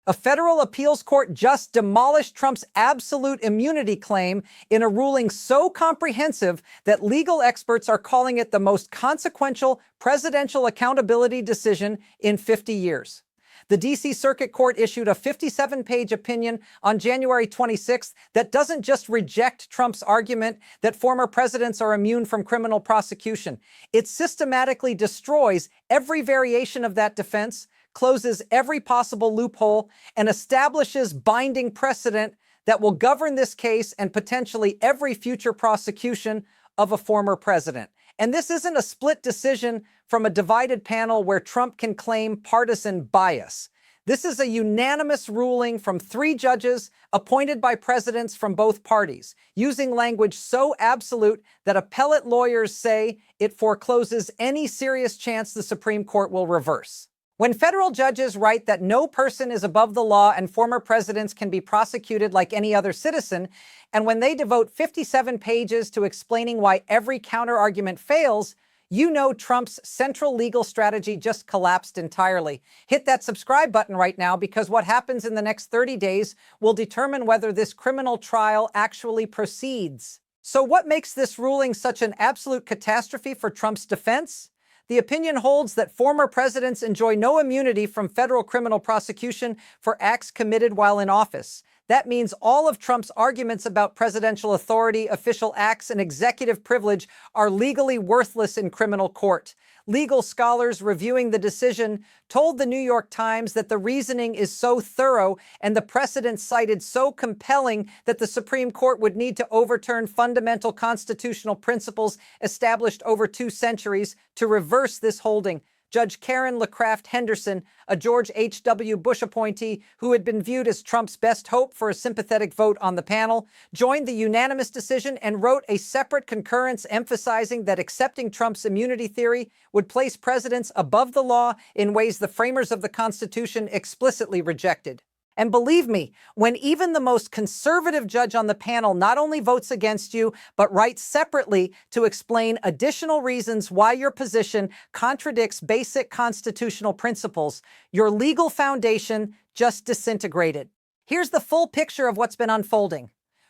A federal appeals court just demolished Trump's absolute immunity claim in a ruling so comprehensive that legal experts are calling it the most consequential presidential accountability decision in 50 years. The D.C. Circuit Court issued a 57-page opinion on January 26th that doesn't just reject Trump's argument that former presidents are immune from criminal prosecution. It systematically destroys every variation of that defense, closes every possible loophole, and establishes binding precedent that will govern this case and potentially every future prosecution of a former president. And this isn't a split decision from a divided panel where Trump can claim partisan bias. This is a unanimous ruling from 3 judges appointed by presidents from both parties, using language so absolute that appellate lawyers say it forecloses any serious chance the Supreme Court will reverse. When federal judges write that no person is above the law and former presidents can be prosecuted like any other citizen, and when they devote 57 pages to explaining why every counterargument fails, you know Trump's central legal strategy just collapsed entirely. Hit that subscribe button right now, because what happens in the next 30 days will determine whether this criminal trial actually proceeds. So what makes this ruling such an absolute catastrophe for Trump's defense? The opinion holds that former presidents enjoy no immunity from federal criminal prosecution for acts committed while in office. That means all of Trump's arguments about presidential authority, official acts, and executive privilege are legally worthless in criminal court. Legal scholars reviewing the decision told the New York Times that the reasoning is so thorough and the precedent cited so compelling that the Supreme Court would need to overturn fundamental constitutional principles established over 2 centuries to reverse this holding. Judge Karen LaCraft Henderson, a George H.W. Bush appointee who had been viewed as Trump's best hope for a sympathetic vote on the panel, joined the unanimous decision and wrote a separate concurrence emphasizing that accepting Trump's immunity theory would place presidents above the law in ways the framers of the Constitution explicitly rejected. And believe me, when even the most conservative judge on the panel not only votes against you, but writes separately to explain additional reasons why your position contradicts basic constitutional principles, your legal foundation just disintegrated. Here's the full picture of what's been unfolding.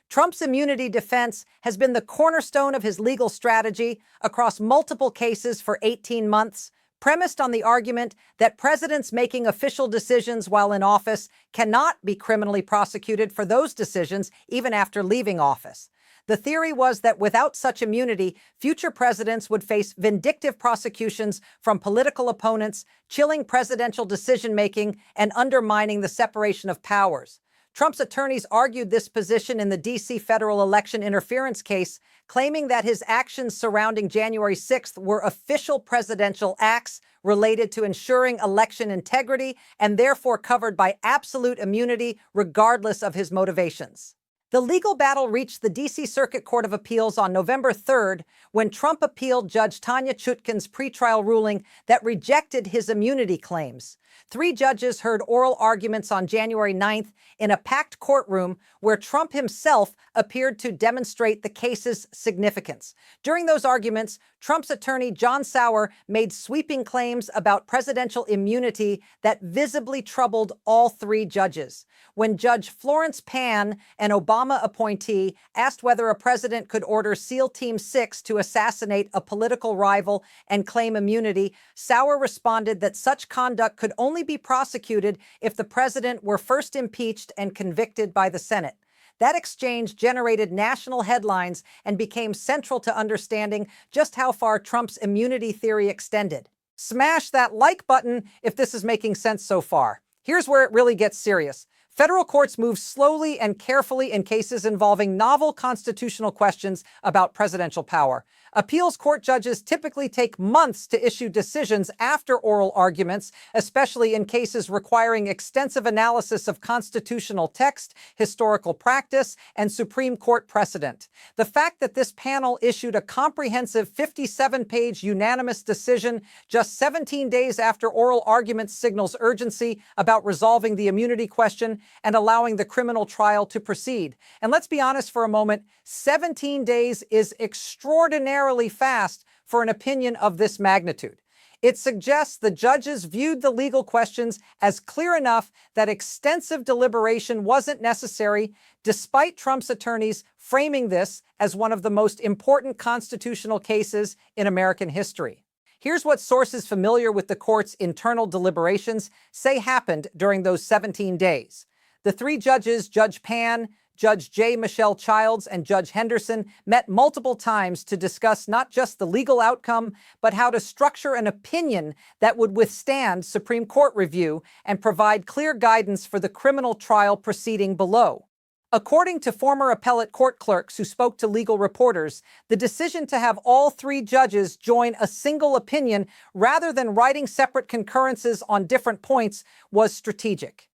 Trump's immunity defense has been the cornerstone of his legal strategy across multiple cases for 18 months, premised on the argument that presidents making official decisions while in office cannot be criminally prosecuted for those decisions even after leaving office. The theory was that without such immunity, future presidents would face vindictive prosecutions from political opponents, chilling presidential decision-making and undermining the separation of powers. Trump's attorneys argued this position in the D.C. federal election interference case, claiming that his actions surrounding January 6th were official presidential acts related to ensuring election integrity and therefore covered by absolute immunity regardless of his motivations. The legal battle reached the D.C. Circuit Court of Appeals on November 3rd when Trump appealed Judge Tanya Chutkan's pretrial ruling that rejected his immunity claims. 3 judges heard oral arguments on January 9th in a packed courtroom where Trump himself appeared to demonstrate the case's significance. During those arguments, Trump's attorney John Sauer made sweeping claims about presidential immunity that visibly troubled all 3 judges. When Judge Florence Pan, an Obama appointee, asked whether a president could order SEAL Team 6 to assassinate a political rival and claim immunity, Sauer responded that such conduct could only be prosecuted if the president were first impeached and convicted by the Senate. That exchange generated national headlines and became central to understanding just how far Trump's immunity theory extended. Smash that like button if this is making sense so far. Here's where it really gets serious. Federal courts move slowly and carefully in cases involving novel constitutional questions about presidential power. Appeals court judges typically take months to issue decisions after oral arguments, especially in cases requiring extensive analysis of constitutional text, historical practice, and Supreme Court precedent. The fact that this panel issued a comprehensive 57-page unanimous decision just 17 days after oral arguments signals urgency about resolving the immunity question and allowing the criminal trial to proceed. And let's be honest for a moment, 17 days is extraordinarily fast for an opinion of this magnitude. It suggests the judges viewed the legal questions as clear enough that extensive deliberation wasn't necessary, despite Trump's attorneys framing this as one of the most important constitutional cases in American history. Here's what sources familiar with the court's internal deliberations say happened during those 17 days. The three judges, Judge Pan, Judge J. Michelle Childs, and Judge Henderson, met multiple times to discuss not just the legal outcome, but how to structure an opinion that would withstand Supreme Court review and provide clear guidance for the criminal trial proceeding below. According to former appellate court clerks who spoke to legal reporters, the decision to have all three judges join a single opinion rather than writing separate concurrences on different points was strategic.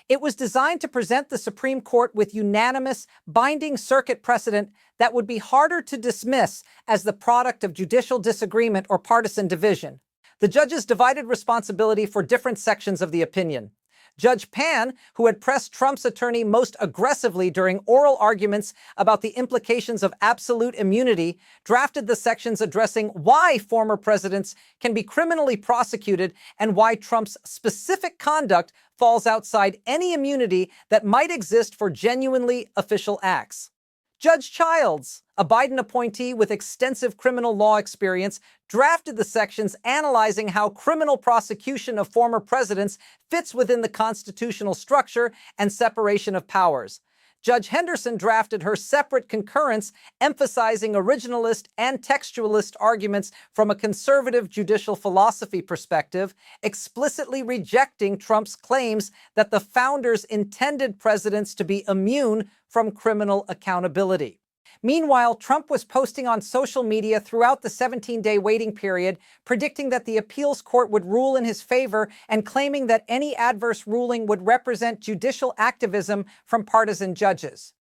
It was designed to present the Supreme Court with unanimous, binding circuit precedent that would be harder to dismiss as the product of judicial disagreement or partisan division. The judges divided responsibility for different sections of the opinion. Judge Pan, who had pressed Trump's attorney most aggressively during oral arguments about the implications of absolute immunity, drafted the sections addressing why former presidents can be criminally prosecuted and why Trump's specific conduct falls outside any immunity that might exist for genuinely official acts. Judge Childs, a Biden appointee with extensive criminal law experience, drafted the sections analyzing how criminal prosecution of former presidents fits within the constitutional structure and separation of powers. Judge Henderson drafted her separate concurrence emphasizing originalist and textualist arguments from a conservative judicial philosophy perspective, explicitly rejecting Trump's claims that the founders intended presidents to be immune from criminal accountability. Meanwhile, Trump was posting on social media throughout the 17-day waiting period, predicting that the appeals court would rule in his favor and claiming that any adverse ruling would represent judicial activism from partisan judges.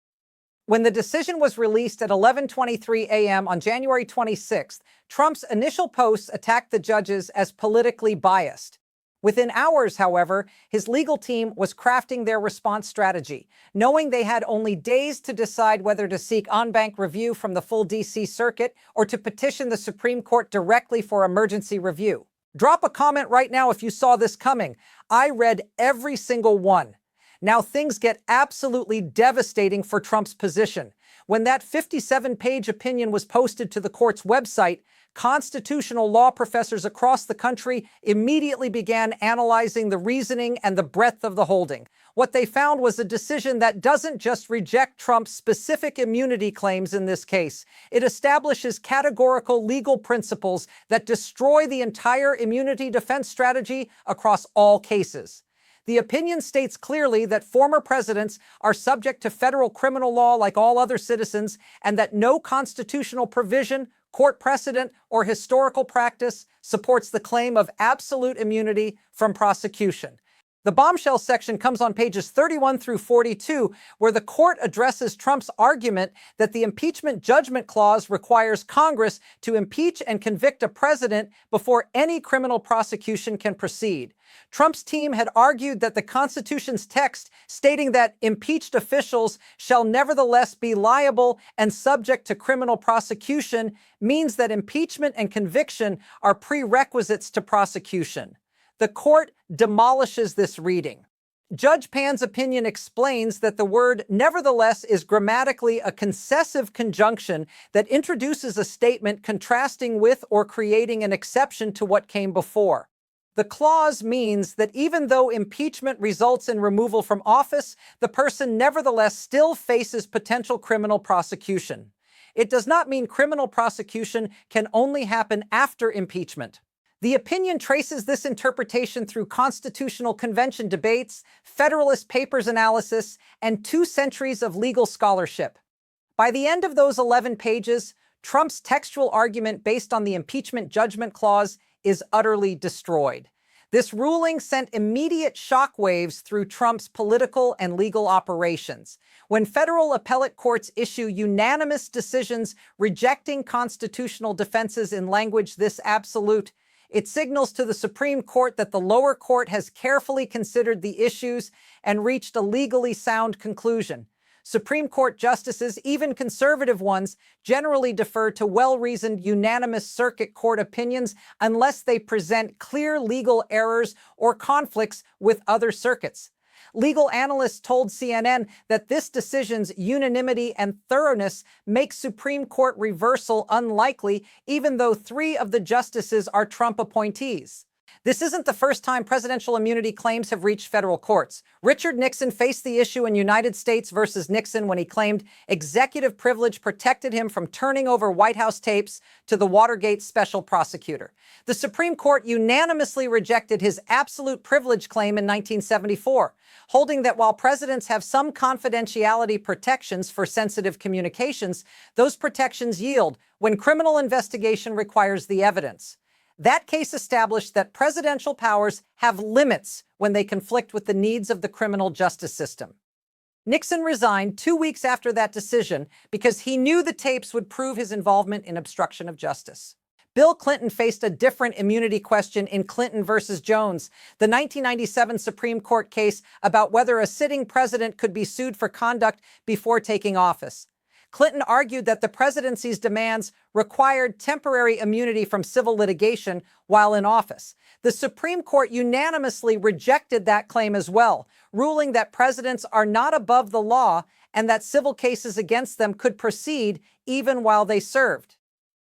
When the decision was released at 11:23 a.m. on January 26th, Trump's initial posts attacked the judges as politically biased. Within hours, however, his legal team was crafting their response strategy, knowing they had only days to decide whether to seek en banc review from the full D.C. Circuit or to petition the Supreme Court directly for emergency review. Drop a comment right now if you saw this coming. I read every single one. Now things get absolutely devastating for Trump's position. When that 57-page opinion was posted to the court's website, constitutional law professors across the country immediately began analyzing the reasoning and the breadth of the holding. What they found was a decision that doesn't just reject Trump's specific immunity claims in this case. It establishes categorical legal principles that destroy the entire immunity defense strategy across all cases. The opinion states clearly that former presidents are subject to federal criminal law like all other citizens, and that no constitutional provision, court precedent, or historical practice supports the claim of absolute immunity from prosecution. The bombshell section comes on pages 31 through 42, where the court addresses Trump's argument that the impeachment judgment clause requires Congress to impeach and convict a president before any criminal prosecution can proceed. Trump's team had argued that the Constitution's text stating that impeached officials shall nevertheless be liable and subject to criminal prosecution means that impeachment and conviction are prerequisites to prosecution. The court demolishes this reading. Judge Pan's opinion explains that the word nevertheless is grammatically a concessive conjunction that introduces a statement contrasting with or creating an exception to what came before. The clause means that even though impeachment results in removal from office, the person nevertheless still faces potential criminal prosecution. It does not mean criminal prosecution can only happen after impeachment. The opinion traces this interpretation through Constitutional Convention debates, Federalist Papers analysis, and 2 centuries of legal scholarship. By the end of those 11 pages, Trump's textual argument based on the impeachment judgment clause is utterly destroyed. This ruling sent immediate shockwaves through Trump's political and legal operations. When federal appellate courts issue unanimous decisions rejecting constitutional defenses in language this absolute, it signals to the Supreme Court that the lower court has carefully considered the issues and reached a legally sound conclusion. Supreme Court justices, even conservative ones, generally defer to well-reasoned unanimous circuit court opinions unless they present clear legal errors or conflicts with other circuits. Legal analysts told CNN that this decision's unanimity and thoroughness makes Supreme Court reversal unlikely, even though 3 of the justices are Trump appointees. This isn't the first time presidential immunity claims have reached federal courts. Richard Nixon faced the issue in United States versus Nixon when he claimed executive privilege protected him from turning over White House tapes to the Watergate special prosecutor. The Supreme Court unanimously rejected his absolute privilege claim in 1974, holding that while presidents have some confidentiality protections for sensitive communications, those protections yield when criminal investigation requires the evidence. That case established that presidential powers have limits when they conflict with the needs of the criminal justice system. Nixon resigned 2 weeks after that decision because he knew the tapes would prove his involvement in obstruction of justice. Bill Clinton faced a different immunity question in Clinton versus Jones, the 1997 Supreme Court case about whether a sitting president could be sued for conduct before taking office. Clinton argued that the presidency's demands required temporary immunity from civil litigation while in office. The Supreme Court unanimously rejected that claim as well, ruling that presidents are not above the law and that civil cases against them could proceed even while they served.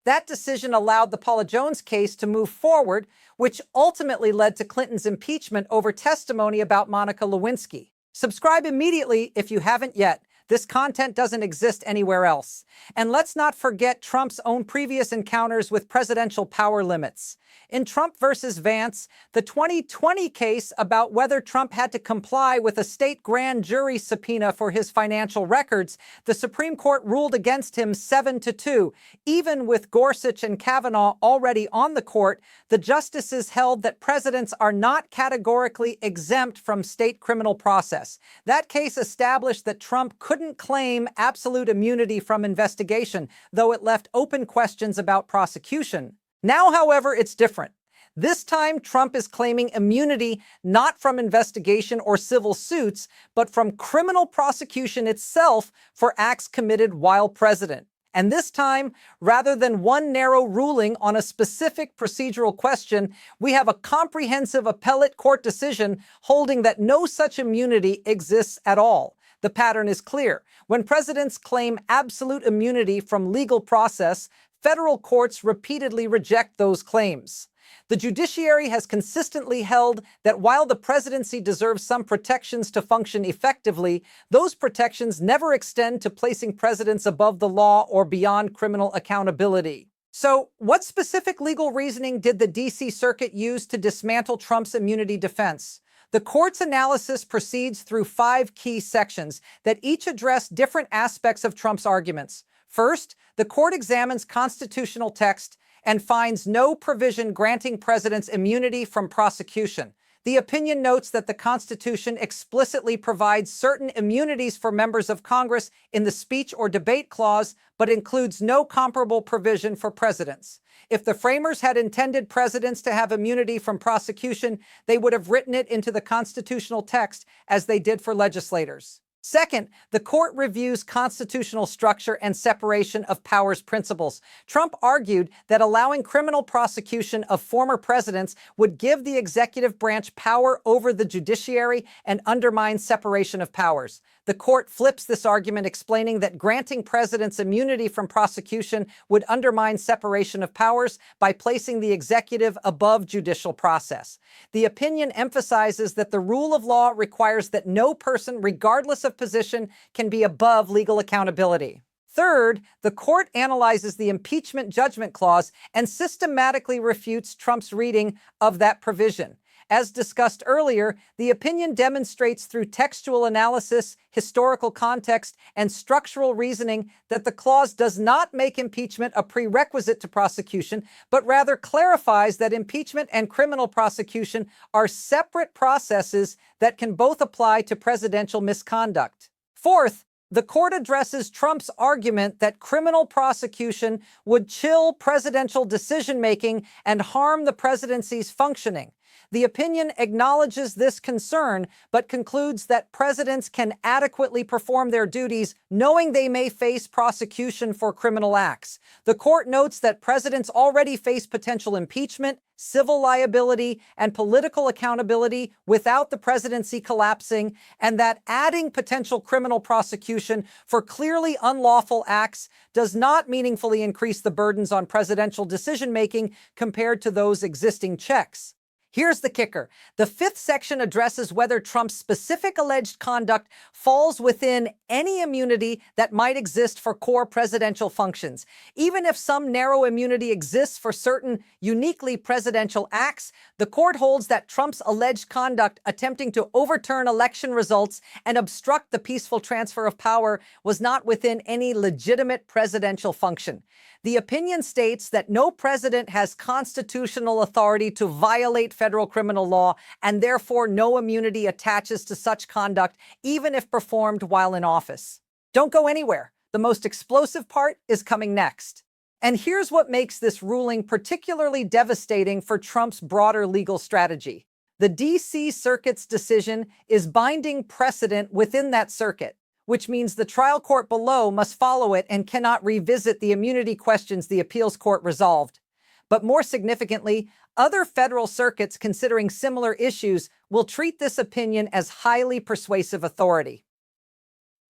That decision allowed the Paula Jones case to move forward, which ultimately led to Clinton's impeachment over testimony about Monica Lewinsky. Subscribe immediately if you haven't yet. This content doesn't exist anywhere else. And let's not forget Trump's own previous encounters with presidential power limits. In Trump versus Vance, the 2020 case about whether Trump had to comply with a state grand jury subpoena for his financial records, the Supreme Court ruled against him 7-2. Even with Gorsuch and Kavanaugh already on the court, the justices held that presidents are not categorically exempt from state criminal process. That case established that Trump couldn't claim absolute immunity from investigation, though it left open questions about prosecution. Now, however, it's different. This time, Trump is claiming immunity not from investigation or civil suits, but from criminal prosecution itself for acts committed while president. And this time, rather than one narrow ruling on a specific procedural question, we have a comprehensive appellate court decision holding that no such immunity exists at all. The pattern is clear. When presidents claim absolute immunity from legal process, federal courts repeatedly reject those claims. The judiciary has consistently held that while the presidency deserves some protections to function effectively, those protections never extend to placing presidents above the law or beyond criminal accountability. So, what specific legal reasoning did the D.C. Circuit use to dismantle Trump's immunity defense? The court's analysis proceeds through 5 key sections that each address different aspects of Trump's arguments. First, the court examines constitutional text and finds no provision granting presidents immunity from prosecution. The opinion notes that the Constitution explicitly provides certain immunities for members of Congress in the speech or debate clause, but includes no comparable provision for presidents. If the framers had intended presidents to have immunity from prosecution, they would have written it into the constitutional text as they did for legislators. Second, the court reviews constitutional structure and separation of powers principles. Trump argued that allowing criminal prosecution of former presidents would give the executive branch power over the judiciary and undermine separation of powers. The court flips this argument, explaining that granting presidents immunity from prosecution would undermine separation of powers by placing the executive above judicial process. The opinion emphasizes that the rule of law requires that no person, regardless of position, can be above legal accountability. Third, the court analyzes the impeachment judgment clause and systematically refutes Trump's reading of that provision. As discussed earlier, the opinion demonstrates through textual analysis, historical context, and structural reasoning that the clause does not make impeachment a prerequisite to prosecution, but rather clarifies that impeachment and criminal prosecution are separate processes that can both apply to presidential misconduct. Fourth, the court addresses Trump's argument that criminal prosecution would chill presidential decision-making and harm the presidency's functioning. The opinion acknowledges this concern, but concludes that presidents can adequately perform their duties knowing they may face prosecution for criminal acts. The court notes that presidents already face potential impeachment, civil liability, and political accountability without the presidency collapsing, and that adding potential criminal prosecution for clearly unlawful acts does not meaningfully increase the burdens on presidential decision-making compared to those existing checks. Here's the kicker. The fifth section addresses whether Trump's specific alleged conduct falls within any immunity that might exist for core presidential functions. Even if some narrow immunity exists for certain uniquely presidential acts, the court holds that Trump's alleged conduct attempting to overturn election results and obstruct the peaceful transfer of power was not within any legitimate presidential function. The opinion states that no president has constitutional authority to violate federal criminal law, and therefore no immunity attaches to such conduct, even if performed while in office. Don't go anywhere. The most explosive part is coming next. And here's what makes this ruling particularly devastating for Trump's broader legal strategy. The D.C. Circuit's decision is binding precedent within that circuit, which means the trial court below must follow it and cannot revisit the immunity questions the appeals court resolved. But more significantly, other federal circuits considering similar issues will treat this opinion as highly persuasive authority.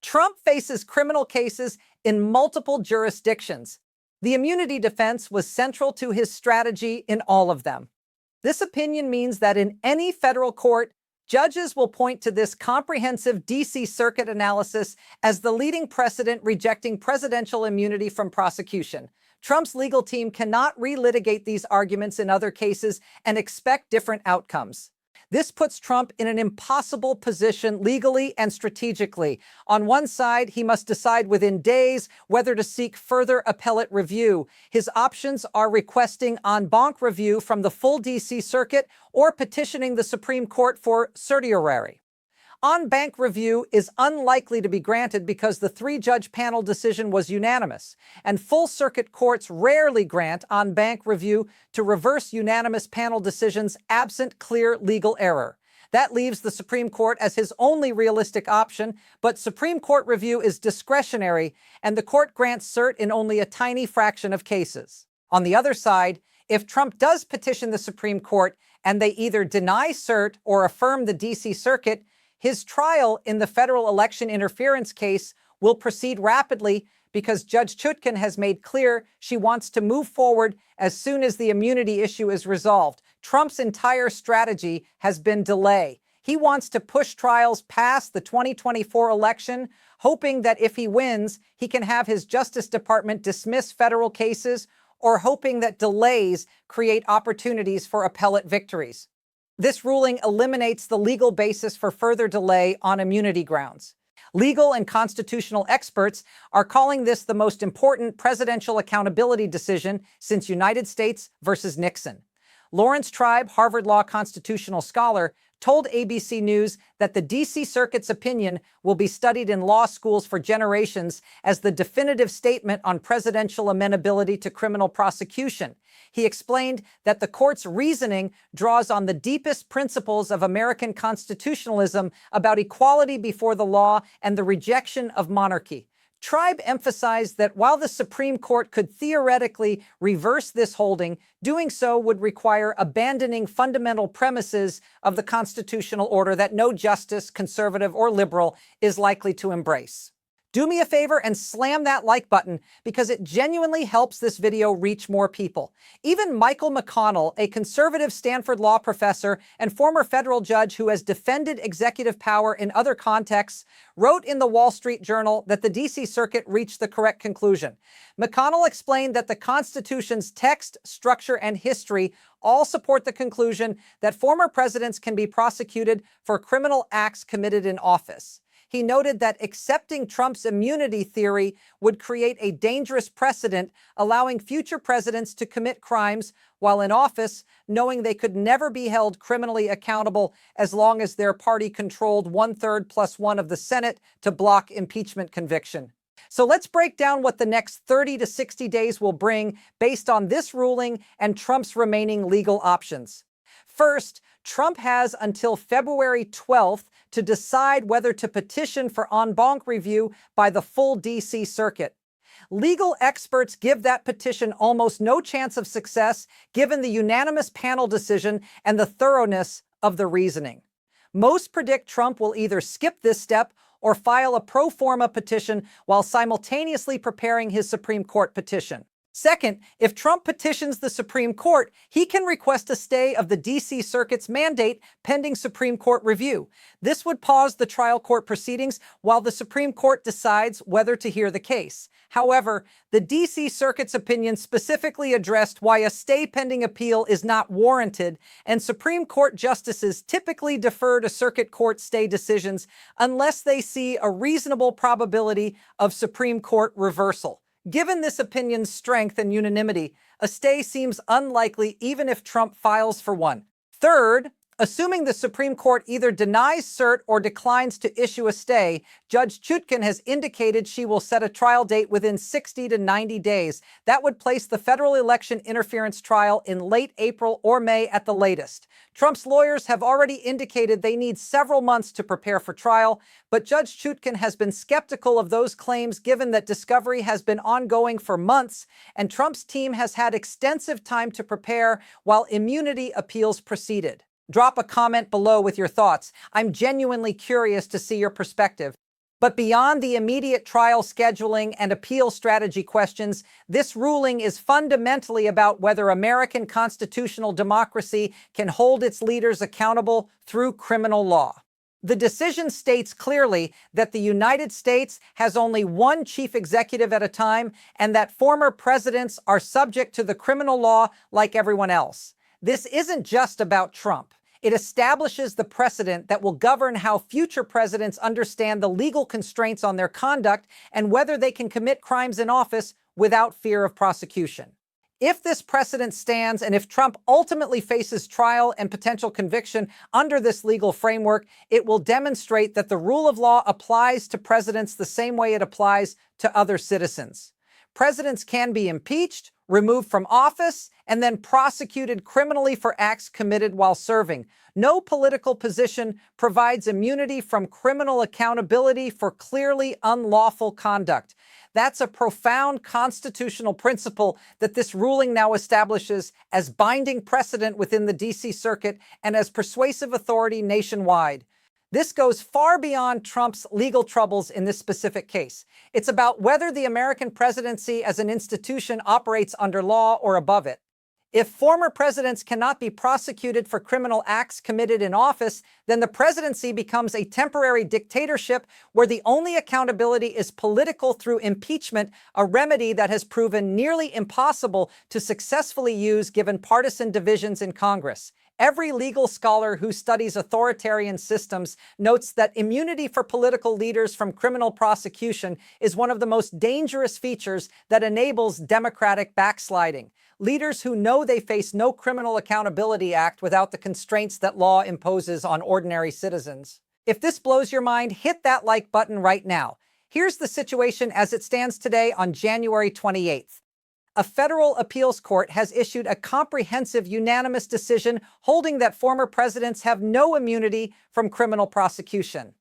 Trump faces criminal cases in multiple jurisdictions. The immunity defense was central to his strategy in all of them. This opinion means that in any federal court, judges will point to this comprehensive D.C. Circuit analysis as the leading precedent rejecting presidential immunity from prosecution. Trump's legal team cannot relitigate these arguments in other cases and expect different outcomes. This puts Trump in an impossible position legally and strategically. On one side, he must decide within days whether to seek further appellate review. His options are requesting en banc review from the full D.C. Circuit or petitioning the Supreme Court for certiorari. En banc review is unlikely to be granted because the three-judge panel decision was unanimous, and full circuit courts rarely grant en banc review to reverse unanimous panel decisions absent clear legal error. That leaves the Supreme Court as his only realistic option, but Supreme Court review is discretionary, and the court grants cert in only a tiny fraction of cases. On the other side, if Trump does petition the Supreme Court and they either deny cert or affirm the D.C. Circuit, his trial in the federal election interference case will proceed rapidly because Judge Chutkan has made clear she wants to move forward as soon as the immunity issue is resolved. Trump's entire strategy has been delay. He wants to push trials past the 2024 election, hoping that if he wins, he can have his Justice Department dismiss federal cases, or hoping that delays create opportunities for appellate victories. This ruling eliminates the legal basis for further delay on immunity grounds. Legal and constitutional experts are calling this the most important presidential accountability decision since United States versus Nixon. Lawrence Tribe, Harvard Law constitutional scholar, told ABC News that the D.C. Circuit's opinion will be studied in law schools for generations as the definitive statement on presidential amenability to criminal prosecution. He explained that the court's reasoning draws on the deepest principles of American constitutionalism about equality before the law and the rejection of monarchy. Tribe emphasized that while the Supreme Court could theoretically reverse this holding, doing so would require abandoning fundamental premises of the constitutional order that no justice, conservative or liberal, is likely to embrace. Do me a favor and slam that like button because it genuinely helps this video reach more people. Even Michael McConnell, a conservative Stanford law professor and former federal judge who has defended executive power in other contexts, wrote in the Wall Street Journal that the D.C. Circuit reached the correct conclusion. McConnell explained that the Constitution's text, structure, and history all support the conclusion that former presidents can be prosecuted for criminal acts committed in office. He noted that accepting Trump's immunity theory would create a dangerous precedent, allowing future presidents to commit crimes while in office, knowing they could never be held criminally accountable as long as their party controlled 1/3 plus 1 of the Senate to block impeachment conviction. So let's break down what the next 30 to 60 days will bring based on this ruling and Trump's remaining legal options. First, Trump has until February 12th to decide whether to petition for en banc review by the full D.C. Circuit. Legal experts give that petition almost no chance of success given the unanimous panel decision and the thoroughness of the reasoning. Most predict Trump will either skip this step or file a pro forma petition while simultaneously preparing his Supreme Court petition. Second, if Trump petitions the Supreme Court, he can request a stay of the D.C. Circuit's mandate pending Supreme Court review. This would pause the trial court proceedings while the Supreme Court decides whether to hear the case. However, the D.C. Circuit's opinion specifically addressed why a stay pending appeal is not warranted, and Supreme Court justices typically defer to circuit court stay decisions unless they see a reasonable probability of Supreme Court reversal. Given this opinion's strength and unanimity, a stay seems unlikely even if Trump files for one. Third, assuming the Supreme Court either denies cert or declines to issue a stay, Judge Chutkan has indicated she will set a trial date within 60 to 90 days. That would place the federal election interference trial in late April or May at the latest. Trump's lawyers have already indicated they need several months to prepare for trial, but Judge Chutkan has been skeptical of those claims given that discovery has been ongoing for months, and Trump's team has had extensive time to prepare while immunity appeals proceeded. Drop a comment below with your thoughts. I'm genuinely curious to see your perspective. But beyond the immediate trial scheduling and appeal strategy questions, this ruling is fundamentally about whether American constitutional democracy can hold its leaders accountable through criminal law. The decision states clearly that the United States has only one chief executive at a time and that former presidents are subject to the criminal law like everyone else. This isn't just about Trump. It establishes the precedent that will govern how future presidents understand the legal constraints on their conduct and whether they can commit crimes in office without fear of prosecution. If this precedent stands and if Trump ultimately faces trial and potential conviction under this legal framework, it will demonstrate that the rule of law applies to presidents the same way it applies to other citizens. Presidents can be impeached, removed from office, and then prosecuted criminally for acts committed while serving. No political position provides immunity from criminal accountability for clearly unlawful conduct. That's a profound constitutional principle that this ruling now establishes as binding precedent within the D.C. Circuit and as persuasive authority nationwide. This goes far beyond Trump's legal troubles in this specific case. It's about whether the American presidency as an institution operates under law or above it. If former presidents cannot be prosecuted for criminal acts committed in office, then the presidency becomes a temporary dictatorship where the only accountability is political through impeachment, a remedy that has proven nearly impossible to successfully use given partisan divisions in Congress. Every legal scholar who studies authoritarian systems notes that immunity for political leaders from criminal prosecution is one of the most dangerous features that enables democratic backsliding. Leaders who know they face no criminal accountability act without the constraints that law imposes on ordinary citizens. If this blows your mind, hit that like button right now. Here's the situation as it stands today on January 28th. A federal appeals court has issued a comprehensive unanimous decision holding that former presidents have no immunity from criminal prosecution.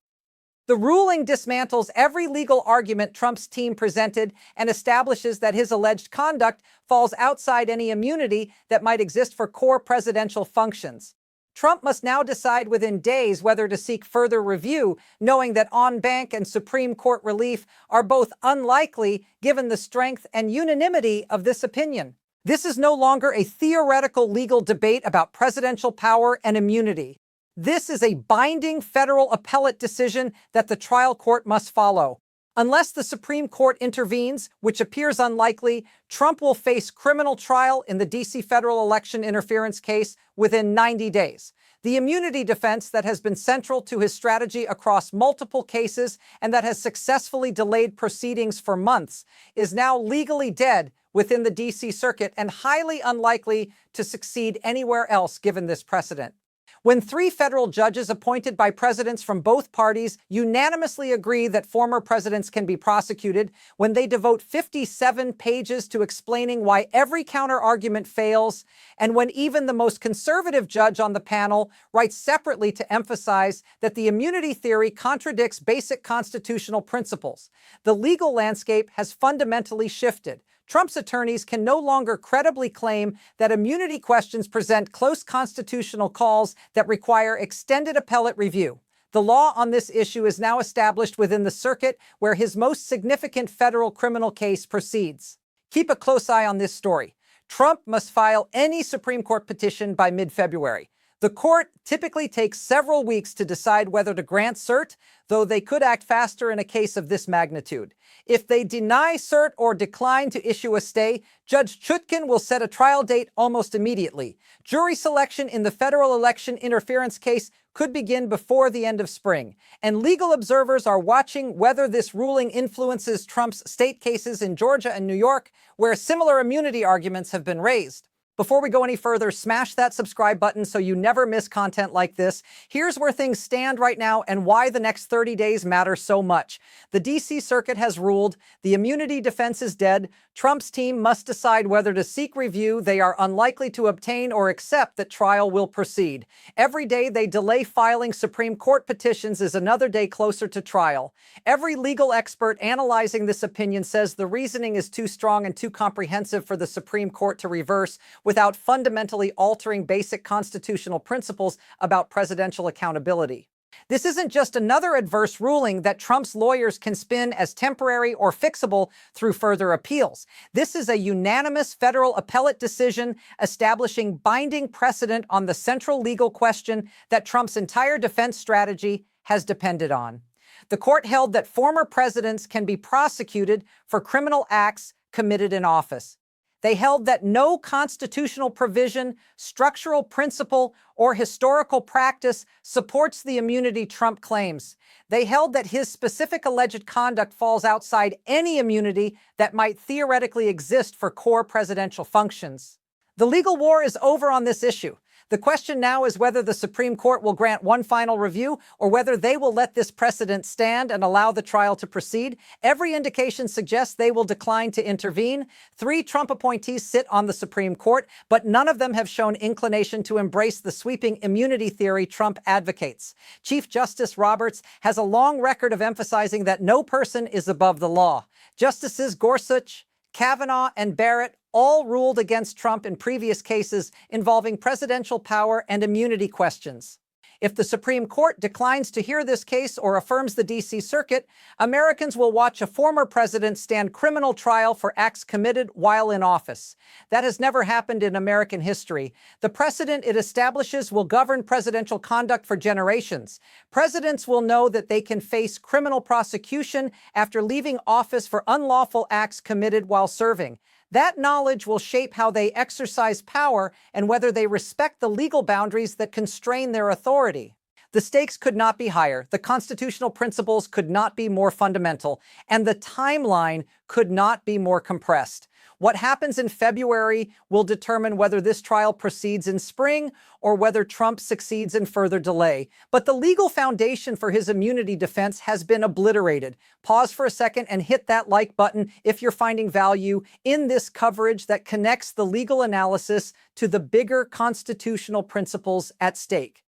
The ruling dismantles every legal argument Trump's team presented and establishes that his alleged conduct falls outside any immunity that might exist for core presidential functions. Trump must now decide within days whether to seek further review, knowing that en banc and Supreme Court relief are both unlikely given the strength and unanimity of this opinion. This is no longer a theoretical legal debate about presidential power and immunity. This is a binding federal appellate decision that the trial court must follow. Unless the Supreme Court intervenes, which appears unlikely, Trump will face criminal trial in the D.C. federal election interference case within 90 days. The immunity defense that has been central to his strategy across multiple cases and that has successfully delayed proceedings for months is now legally dead within the D.C. Circuit and highly unlikely to succeed anywhere else given this precedent. When 3 federal judges appointed by presidents from both parties unanimously agree that former presidents can be prosecuted, when they devote 57 pages to explaining why every counter-argument fails, and when even the most conservative judge on the panel writes separately to emphasize that the immunity theory contradicts basic constitutional principles, the legal landscape has fundamentally shifted. Trump's attorneys can no longer credibly claim that immunity questions present close constitutional calls that require extended appellate review. The law on this issue is now established within the circuit where his most significant federal criminal case proceeds. Keep a close eye on this story. Trump must file any Supreme Court petition by mid-February. The court typically takes several weeks to decide whether to grant cert, though they could act faster in a case of this magnitude. If they deny cert or decline to issue a stay, Judge Chutkan will set a trial date almost immediately. Jury selection in the federal election interference case could begin before the end of spring, and legal observers are watching whether this ruling influences Trump's state cases in Georgia and New York, where similar immunity arguments have been raised. Before we go any further, smash that subscribe button so you never miss content like this. Here's where things stand right now and why the next 30 days matter so much. The D.C. Circuit has ruled the immunity defense is dead. Trump's team must decide whether to seek review. They are unlikely to obtain or accept that trial will proceed. Every day they delay filing Supreme Court petitions is another day closer to trial. Every legal expert analyzing this opinion says the reasoning is too strong and too comprehensive for the Supreme Court to reverse without fundamentally altering basic constitutional principles about presidential accountability. This isn't just another adverse ruling that Trump's lawyers can spin as temporary or fixable through further appeals. This is a unanimous federal appellate decision establishing binding precedent on the central legal question that Trump's entire defense strategy has depended on. The court held that former presidents can be prosecuted for criminal acts committed in office. They held that no constitutional provision, structural principle, or historical practice supports the immunity Trump claims. They held that his specific alleged conduct falls outside any immunity that might theoretically exist for core presidential functions. The legal war is over on this issue. The question now is whether the Supreme Court will grant one final review or whether they will let this precedent stand and allow the trial to proceed. Every indication suggests they will decline to intervene. 3 Trump appointees sit on the Supreme Court, but none of them have shown inclination to embrace the sweeping immunity theory Trump advocates. Chief Justice Roberts has a long record of emphasizing that no person is above the law. Justices Gorsuch, Kavanaugh, and Barrett all ruled against Trump in previous cases involving presidential power and immunity questions. If the Supreme Court declines to hear this case or affirms the D.C. Circuit, Americans will watch a former president stand criminal trial for acts committed while in office. That has never happened in American history. The precedent it establishes will govern presidential conduct for generations. Presidents will know that they can face criminal prosecution after leaving office for unlawful acts committed while serving. That knowledge will shape how they exercise power and whether they respect the legal boundaries that constrain their authority. The stakes could not be higher, the constitutional principles could not be more fundamental, and the timeline could not be more compressed. What happens in February will determine whether this trial proceeds in spring or whether Trump succeeds in further delay. But the legal foundation for his immunity defense has been obliterated. Pause for a second and hit that like button if you're finding value in this coverage that connects the legal analysis to the bigger constitutional principles at stake.